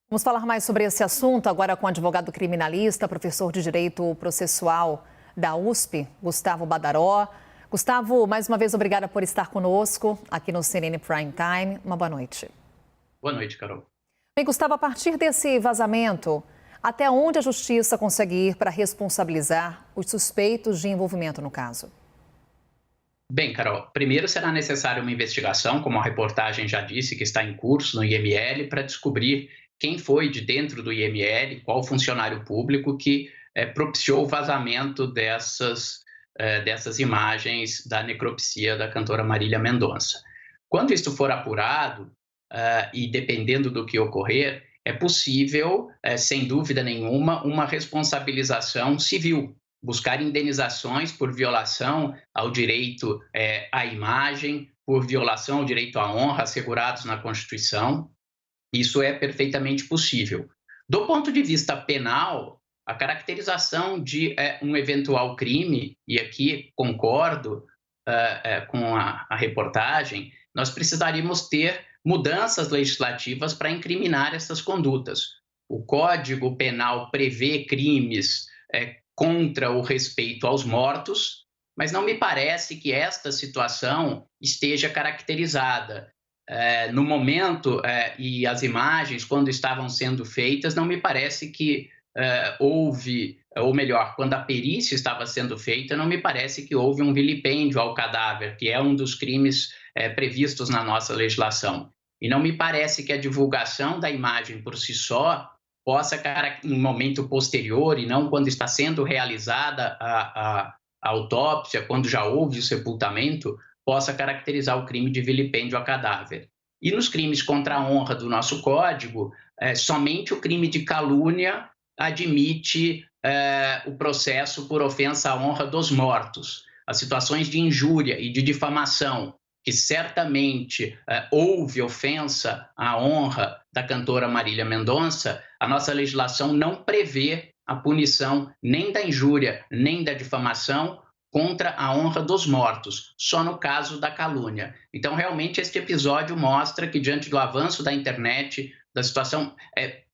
Vamos falar mais sobre esse assunto agora com o advogado criminalista, professor de Direito Processual da USP, Gustavo Badaró. Gustavo, mais uma vez, obrigada por estar conosco aqui no CNN Prime Time. Uma boa noite. Boa noite, Carol. Bem, Gustavo, a partir desse vazamento, até onde a Justiça consegue ir para responsabilizar os suspeitos de envolvimento no caso? Bem, Carol, primeiro será necessária uma investigação, como a reportagem já disse, que está em curso no IML, para descobrir quem foi de dentro do IML, qual funcionário público que propiciou o vazamento dessas imagens da necropsia da cantora Marília Mendonça. Quando isto for apurado, e dependendo do que ocorrer, é possível, sem dúvida nenhuma, uma responsabilização civil, buscar indenizações por violação ao direito à imagem, por violação ao direito à honra assegurados na Constituição. Isso é perfeitamente possível. Do ponto de vista penal, a caracterização de um eventual crime, e aqui concordo com a reportagem, nós precisaríamos ter mudanças legislativas para incriminar essas condutas. O Código Penal prevê crimes contra o respeito aos mortos, mas não me parece que esta situação esteja caracterizada. No momento, e as imagens, quando estavam sendo feitas, não me parece que houve, ou melhor, quando a perícia estava sendo feita, não me parece que houve um vilipêndio ao cadáver, que é um dos crimes previstos na nossa legislação. E não me parece que a divulgação da imagem por si só possa, em momento posterior, e não quando está sendo realizada a autópsia, quando já houve o sepultamento, possa caracterizar o crime de vilipêndio a cadáver. E nos crimes contra a honra do nosso Código, somente o crime de calúnia admite o processo por ofensa à honra dos mortos. As situações de injúria e de difamação, que certamente houve ofensa à honra da cantora Marília Mendonça, a nossa legislação não prevê a punição nem da injúria nem da difamação contra a honra dos mortos, só no caso da calúnia. Então, realmente, este episódio mostra que, diante do avanço da internet, da situação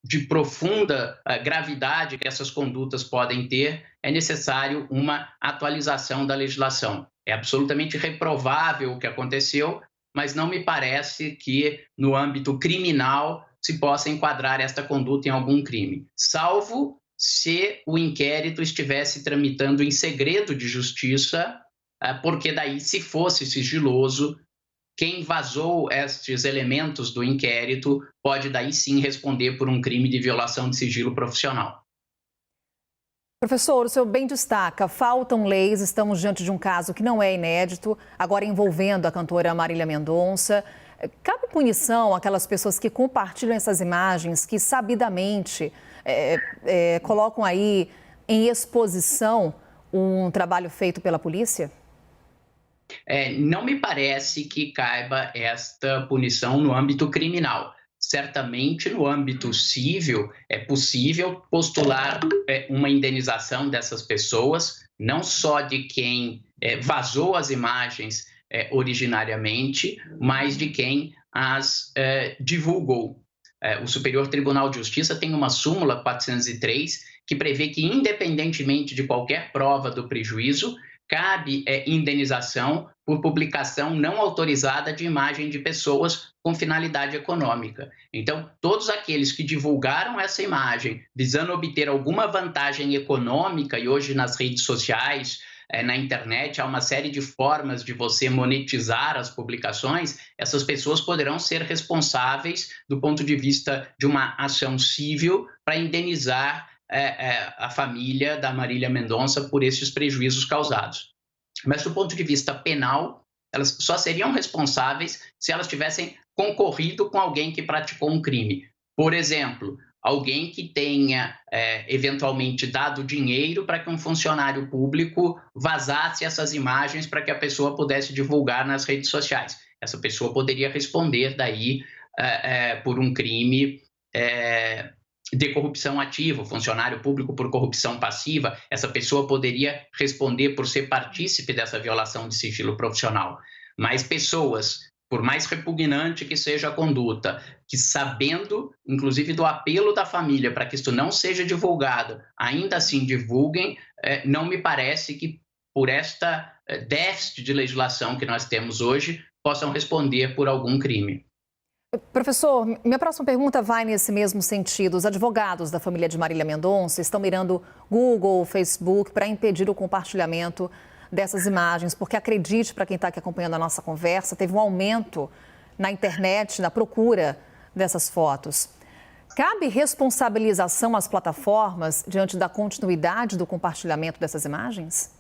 de profunda gravidade que essas condutas podem ter, é necessário uma atualização da legislação. É absolutamente reprovável o que aconteceu, mas não me parece que, no âmbito criminal, se possa enquadrar esta conduta em algum crime, salvo se o inquérito estivesse tramitando em segredo de justiça, porque daí, se fosse sigiloso, quem vazou estes elementos do inquérito pode daí sim responder por um crime de violação de sigilo profissional. Professor, o senhor bem destaca, faltam leis, estamos diante de um caso que não é inédito, agora envolvendo a cantora Marília Mendonça. Cabe punição àquelas pessoas que compartilham essas imagens, que sabidamente colocam aí em exposição um trabalho feito pela polícia? Não me parece que caiba esta punição no âmbito criminal. Certamente, no âmbito civil, é possível postular uma indenização dessas pessoas, não só de quem vazou as imagens originariamente, mas de quem as divulgou. O Superior Tribunal de Justiça tem uma súmula 403 que prevê que, independentemente de qualquer prova do prejuízo, cabe indenização por publicação não autorizada de imagem de pessoas com finalidade econômica. Então, todos aqueles que divulgaram essa imagem visando obter alguma vantagem econômica, e hoje nas redes sociais, na internet, há uma série de formas de você monetizar as publicações, essas pessoas poderão ser responsáveis do ponto de vista de uma ação civil para indenizar a família da Marília Mendonça por esses prejuízos causados. Mas do ponto de vista penal, elas só seriam responsáveis se elas tivessem concorrido com alguém que praticou um crime. Por exemplo, alguém que tenha eventualmente dado dinheiro para que um funcionário público vazasse essas imagens para que a pessoa pudesse divulgar nas redes sociais. Essa pessoa poderia responder daí por um crime de corrupção ativa, funcionário público por corrupção passiva. Essa pessoa poderia responder por ser partícipe dessa violação de sigilo profissional. Mas pessoas por mais repugnante que seja a conduta, que sabendo, inclusive, do apelo da família para que isso não seja divulgado, ainda assim divulguem, não me parece que por esta déficit de legislação que nós temos hoje, possam responder por algum crime. Professor, minha próxima pergunta vai nesse mesmo sentido. Os advogados da família de Marília Mendonça estão mirando Google, Facebook para impedir o compartilhamento dessas imagens, porque acredite, para quem está aqui acompanhando a nossa conversa, teve um aumento na internet, na procura dessas fotos. Cabe responsabilização às plataformas diante da continuidade do compartilhamento dessas imagens?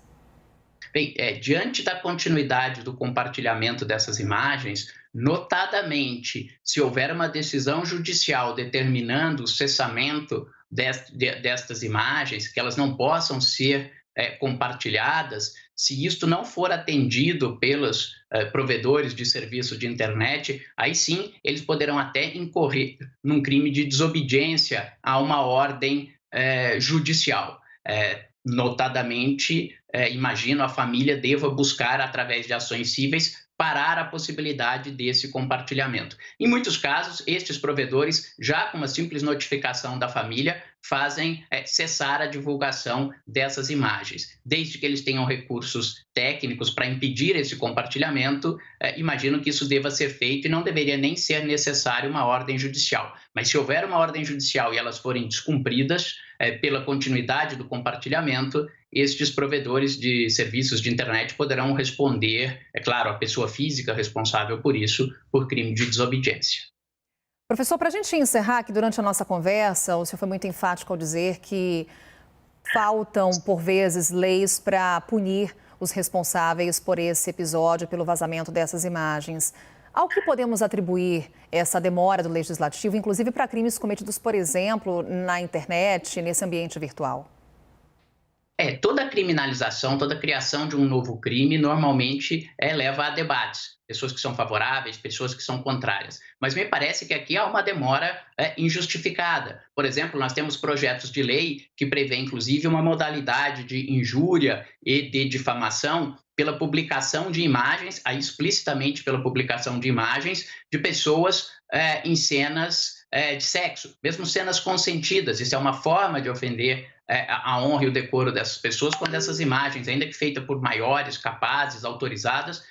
Bem, diante da continuidade do compartilhamento dessas imagens, notadamente, se houver uma decisão judicial determinando o cessamento destas imagens, que elas não possam ser compartilhadas, se isto não for atendido pelos provedores de serviço de internet, aí sim eles poderão até incorrer num crime de desobediência a uma ordem judicial. Notadamente, imagino a família deva buscar, através de ações cíveis, parar a possibilidade desse compartilhamento. Em muitos casos, estes provedores, já com uma simples notificação da família, fazem cessar a divulgação dessas imagens. Desde que eles tenham recursos técnicos para impedir esse compartilhamento, imagino que isso deva ser feito e não deveria nem ser necessário uma ordem judicial. Mas se houver uma ordem judicial e elas forem descumpridas pela continuidade do compartilhamento, estes provedores de serviços de internet poderão responder, é claro, a pessoa física responsável por isso, por crime de desobediência. Professor, para a gente encerrar aqui durante a nossa conversa, o senhor foi muito enfático ao dizer que faltam, por vezes, leis para punir os responsáveis por esse episódio, pelo vazamento dessas imagens. Ao que podemos atribuir essa demora do legislativo, inclusive para crimes cometidos, por exemplo, na internet, nesse ambiente virtual? Toda criminalização, toda criação de um novo crime, normalmente leva a debates. Pessoas que são favoráveis, pessoas que são contrárias. Mas me parece que aqui há uma demora injustificada. Por exemplo, nós temos projetos de lei que prevê, inclusive, uma modalidade de injúria e de difamação pela publicação de imagens, aí explicitamente pela publicação de imagens de pessoas em cenas de sexo, mesmo cenas consentidas. Isso é uma forma de ofender a honra e o decoro dessas pessoas, quando essas imagens, ainda que feitas por maiores, capazes, autorizadas,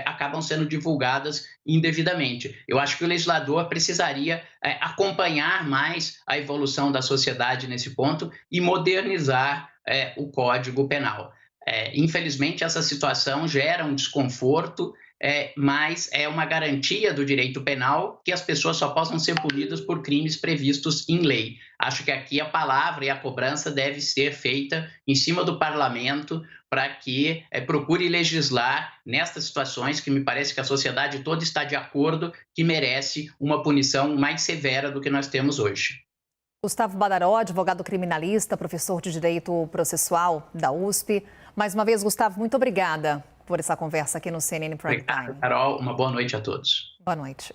acabam sendo divulgadas indevidamente. Eu acho que o legislador precisaria acompanhar mais a evolução da sociedade nesse ponto e modernizar o Código Penal. Infelizmente, essa situação gera um desconforto, mas é uma garantia do direito penal que as pessoas só possam ser punidas por crimes previstos em lei. Acho que aqui a palavra e a cobrança deve ser feita em cima do parlamento para que procure legislar nestas situações que me parece que a sociedade toda está de acordo que merece uma punição mais severa do que nós temos hoje. Gustavo Badaró, advogado criminalista, professor de Direito Processual da USP. Mais uma vez, Gustavo, muito obrigada por essa conversa aqui no CNN Prime Time. Carol, uma boa noite a todos. Boa noite.